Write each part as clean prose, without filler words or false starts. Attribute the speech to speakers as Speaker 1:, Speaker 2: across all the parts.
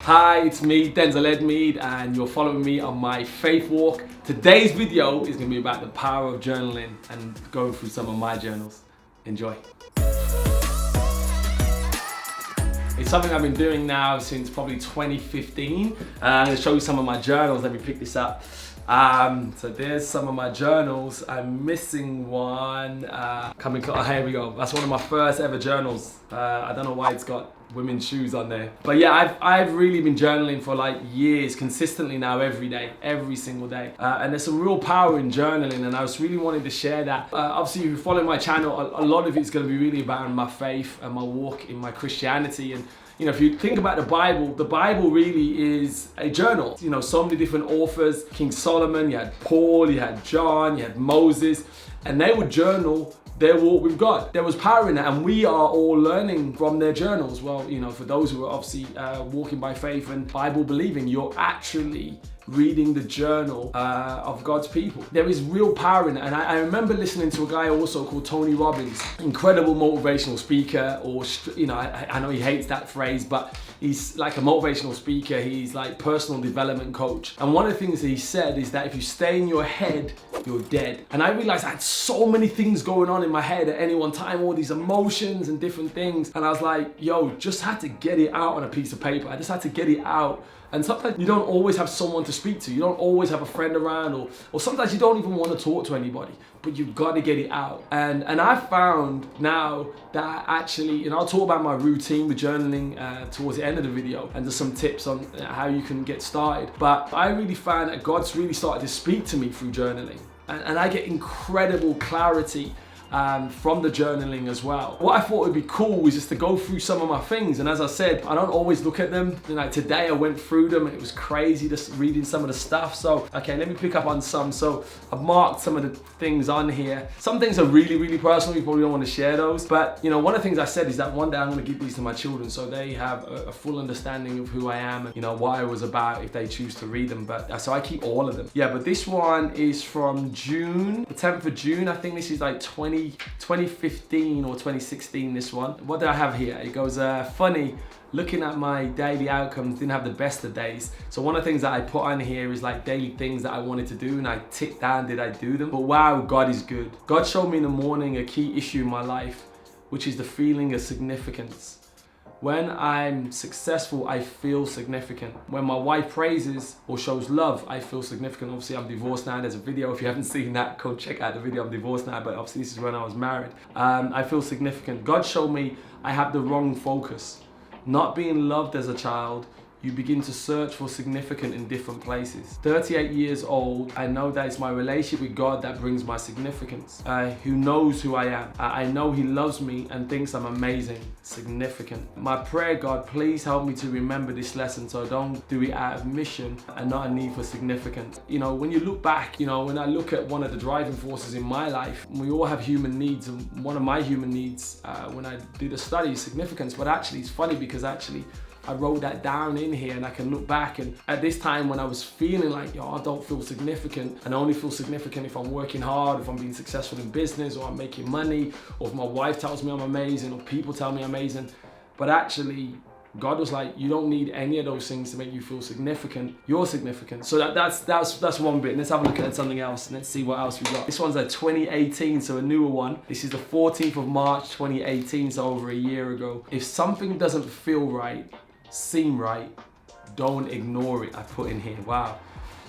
Speaker 1: Hi, it's me, Denzil Edmeade, and you're following me on my faith walk. Today's video is going to be about the power of journaling and going through some of my journals. Enjoy. It's something I've been doing now since probably 2015. I'm going to show you some of my journals. Let me pick this up. So there's some of my journals. I'm missing one. Here we go. That's one of my first ever journals. I don't know why it's got women's shoes on there. But yeah, I've really been journaling for like years, consistently now, every day, every single day. And there's some real power in journaling, and I was really wanting to share that. Obviously, if you follow my channel, a lot of it's going to be really about my faith and my walk in my Christianity. And you know, if you think about the Bible really is a journal. You know, so many different authors, King Solomon, you had Paul, you had John, you had Moses, and they would journal their walk with God. There was power in that, and we are all learning from their journals. Well, you know, for those who are obviously walking by faith and Bible believing, you're actually reading the journal of God's people. There is real power in it. And I remember listening to a guy also called Tony Robbins, incredible motivational speaker, or, you know, I know he hates that phrase, but he's like a motivational speaker. He's like personal development coach. And one of the things that he said is that if you stay in your head, you're dead. And I realized I had so many things going on in my head at any one time, all these emotions and different things. And I was like, yo, just had to get it out on a piece of paper. I just had to get it out. And sometimes you don't always have someone to speak to. You don't always have a friend around, or sometimes you don't even want to talk to anybody, but you've got to get it out. And I found now that actually, you know, I'll talk about my routine with journaling towards the end of the video, and there's some tips on how you can get started. But I really found that God's really started to speak to me through journaling. And I get incredible clarity from the journaling as well. What I thought would be cool was just to go through some of my things, and as I said, I don't always look at them. You know, like today I went through them and it was crazy just reading some of the stuff. So okay, let me pick up on some. So I've marked some of the things on here. Some things are really personal. You probably don't want to share those, but you know, one of the things I said is that one day I'm going to give these to my children so they have a full understanding of who I am and, you know, what I was about if they choose to read them. But so I keep all of them. Yeah, but this one is from June, the 10th of June. I think this is like 2015 or 2016, this one. What do I have here? It goes, funny, looking at my daily outcomes, didn't have the best of days. So one of the things that I put on here is like daily things that I wanted to do, and I ticked down, did I do them? But wow, God is good. God showed me in the morning a key issue in my life, which is the feeling of significance. When I'm successful, I feel significant. When my wife praises or shows love, I feel significant. Obviously, I'm divorced now. There's a video. If you haven't seen that, go check out the video. I'm divorced now, but obviously this is when I was married. I feel significant. God showed me I have the wrong focus. Not being loved as a child, you begin to search for significance in different places. 38 years old, I know that it's my relationship with God that brings my significance. Who knows who I am. I know He loves me and thinks I'm amazing, significant. My prayer, God, please help me to remember this lesson so I don't do it out of mission and not a need for significance. You know, when you look back, you know, when I look at one of the driving forces in my life, we all have human needs, and one of my human needs when I did a study is significance. But actually, it's funny because actually, I wrote that down in here, and I can look back, and at this time when I was feeling like, yo, I don't feel significant, and I only feel significant if I'm working hard, if I'm being successful in business, or I'm making money, or if my wife tells me I'm amazing, or people tell me I'm amazing. But actually, God was like, you don't need any of those things to make you feel significant. You're significant. So that's one bit. Let's have a look at something else, and let's see what else we got. This one's a 2018, so a newer one. This is the 14th of March, 2018, so over a year ago. If something doesn't feel right, seem right, don't ignore it. I put in here. Wow,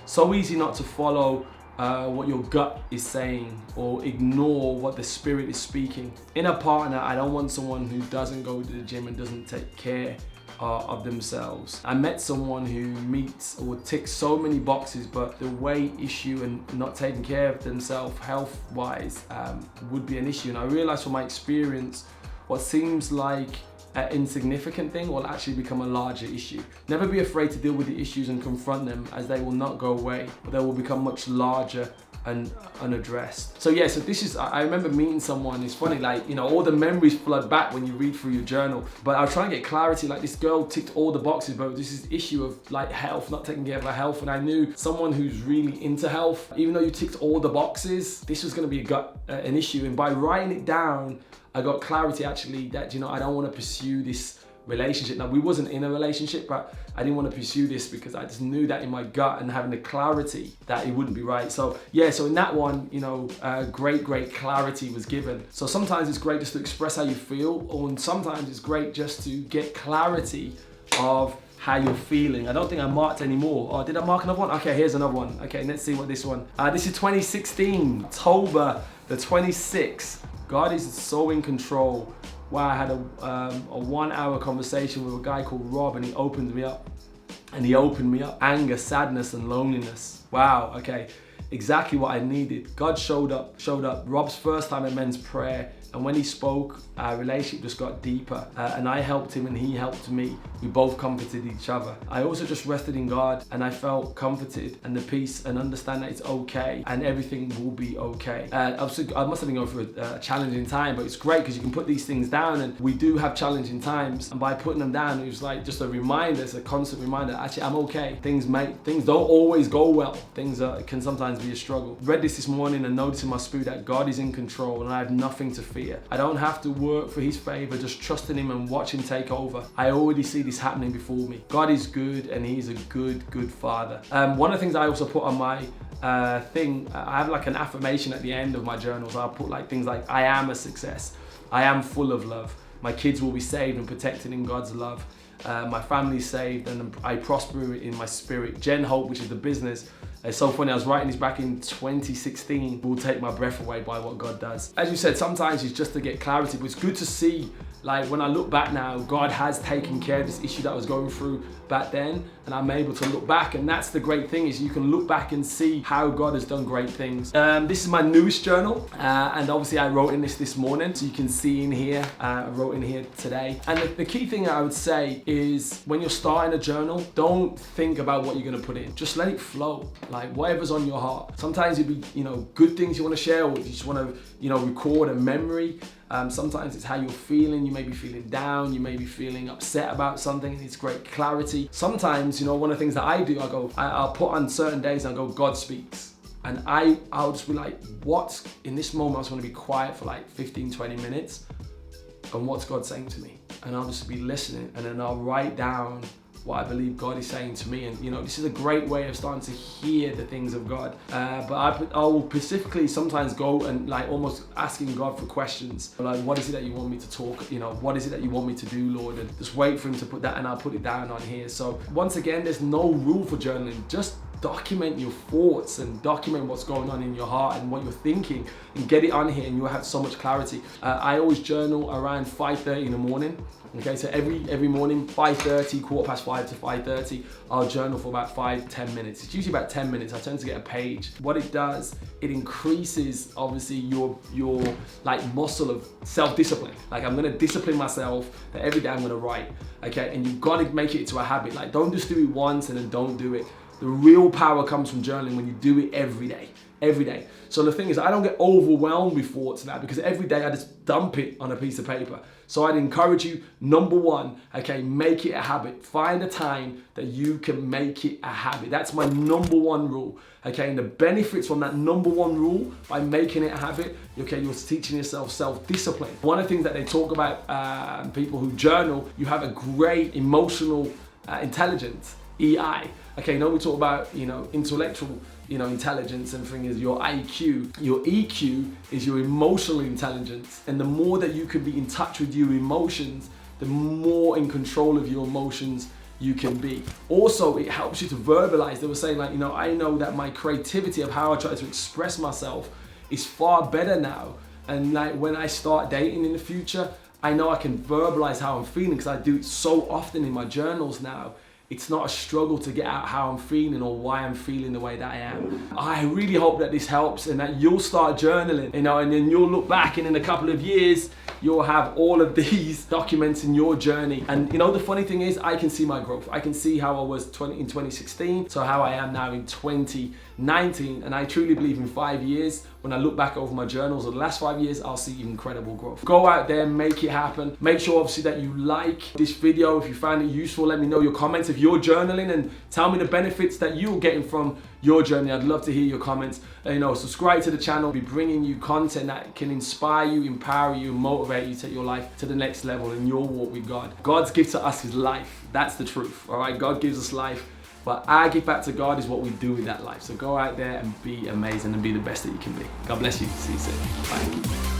Speaker 1: so easy not to follow what your gut is saying or ignore what the Spirit is speaking. In a partner, I don't want someone who doesn't go to the gym and doesn't take care of themselves. I met someone who meets or ticks so many boxes, but the weight issue and not taking care of themselves health-wise would be an issue. And I realized from my experience, what seems like an insignificant thing will actually become a larger issue. Never be afraid to deal with the issues and confront them, as they will not go away, but they will become much larger and unaddressed. So yeah, so this is, I remember meeting someone. It's funny, like, you know, all the memories flood back when you read through your journal, but I was trying to get clarity. Like, this girl ticked all the boxes, but this is issue of like health, not taking care of her health. And I knew someone who's really into health, even though you ticked all the boxes, this was going to be an issue. And by writing it down, I got clarity actually that, you know, I don't want to pursue this relationship. Now, we wasn't in a relationship, but I didn't want to pursue this because I just knew that in my gut and having the clarity that it wouldn't be right. So yeah, so in that one, you know, great clarity was given. So sometimes it's great just to express how you feel, or sometimes it's great just to get clarity of how you're feeling. I don't think I marked anymore. Oh, did I mark another one? Okay, here's another one. Okay, let's see what this one. This is 2016, October the 26th. God is so in control. Wow, I had a 1 hour conversation with a guy called Rob, and he opened me up. And he opened me up. Anger, sadness, and loneliness. Wow, okay. Exactly what I needed. God showed up. Rob's first time at men's prayer. And when he spoke, our relationship just got deeper. And I helped him and he helped me. We both comforted each other. I also just rested in God, and I felt comforted and the peace, and understand that it's okay and everything will be okay. I must have been going through a challenging time, but it's great because you can put these things down, and we do have challenging times. And by putting them down, it was like just a reminder, it's a constant reminder, actually I'm okay. Things don't always go well. Things can sometimes be a struggle. Read this morning and noticed in my spirit that God is in control and I have nothing to fear. I don't have to work for his favor, just trust in him and watch him take over. I already see this happening before me. God is good, and he's a good father. One of the things I also put on my thing, I have like an affirmation at the end of my journals. I'll put like things like, I am a success. I am full of love. My kids will be saved and protected in God's love. My family's saved and I prosper in my spirit. Gen Hope, which is the business. It's so funny, I was writing this back in 2016. Will take my breath away by what God does. As you said, sometimes it's just to get clarity, but it's good to see, like when I look back now, God has taken care of this issue that I was going through back then, and I'm able to look back. And that's the great thing, is you can look back and see how God has done great things. This is my newest journal, and obviously I wrote in this morning, so you can see in here, I wrote in here today. And the key thing I would say is, when you're starting a journal, don't think about what you're gonna put in. Just let it flow, like whatever's on your heart. Sometimes it'll be, good things you wanna share, or you just wanna, record a memory. Sometimes it's how you're feeling. You may be feeling down, you may be feeling upset about something, and it's great clarity. Sometimes, one of the things that I do, I'll put on certain days and I go, God speaks. And I'll just be like, what, in this moment, I just want to be quiet for like 15, 20 minutes. And what's God saying to me? And I'll just be listening, and then I'll write down what I believe God is saying to me. And this is a great way of starting to hear the things of God. But I will specifically sometimes go and like almost asking God for questions. Like, what is it that you want me to talk? What is it that you want me to do, Lord? And just wait for him to put that, and I'll put it down on here. So once again, there's no rule for journaling. Just document your thoughts and document what's going on in your heart and what you're thinking, and get it on here, and you'll have so much clarity. I always journal around 5:30 in the morning. Okay, so every morning, 5:30, 5:15 to 5:30, I'll journal for about 5-10 minutes. It's usually about 10 minutes. I tend to get a page. What it does, it increases obviously your like muscle of self-discipline. Like, I'm gonna discipline myself that every day I'm gonna write. Okay, and you've got to make it into a habit. Like, don't just do it once and then don't do it. The real power comes from journaling when you do it every day. Every day. So the thing is, I don't get overwhelmed with thoughts now, because every day I just dump it on a piece of paper. So I'd encourage you, number one, okay, make it a habit. Find a time that you can make it a habit. That's my number one rule. Okay, and the benefits from that number one rule, by making it a habit, okay, you're teaching yourself self-discipline. One of the things that they talk about, people who journal, you have a great emotional intelligence, EI. Okay, we talk about, intellectual, intelligence, and thing is your IQ. Your EQ is your emotional intelligence. And the more that you can be in touch with your emotions, the more in control of your emotions you can be. Also, it helps you to verbalize. They were saying, like, I know that my creativity of how I try to express myself is far better now. And like, when I start dating in the future, I know I can verbalize how I'm feeling, because I do it so often in my journals now. It's not a struggle to get out how I'm feeling or why I'm feeling the way that I am. I really hope that this helps, and that you'll start journaling, and then you'll look back, and in a couple of years, you'll have all of these documents in your journey. And the funny thing is, I can see my growth. I can see how I was in 2016, so how I am now in 2019. And I truly believe in 5 years, when I look back over my journals of the last 5 years, I'll see incredible growth. Go out there, make it happen. Make sure obviously that you like this video. If you find it useful, let me know your comments if you're journaling, and tell me the benefits that you're getting from your journey. I'd love to hear your comments. Subscribe to the channel. I'll be bringing you content that can inspire you, empower you, motivate you to take your life to the next level in your walk with God. God's gift to us is life. That's the truth. All right, God gives us life. But our gift back to God is what we do with that life. So go out there and be amazing and be the best that you can be. God bless you. See you soon. Bye.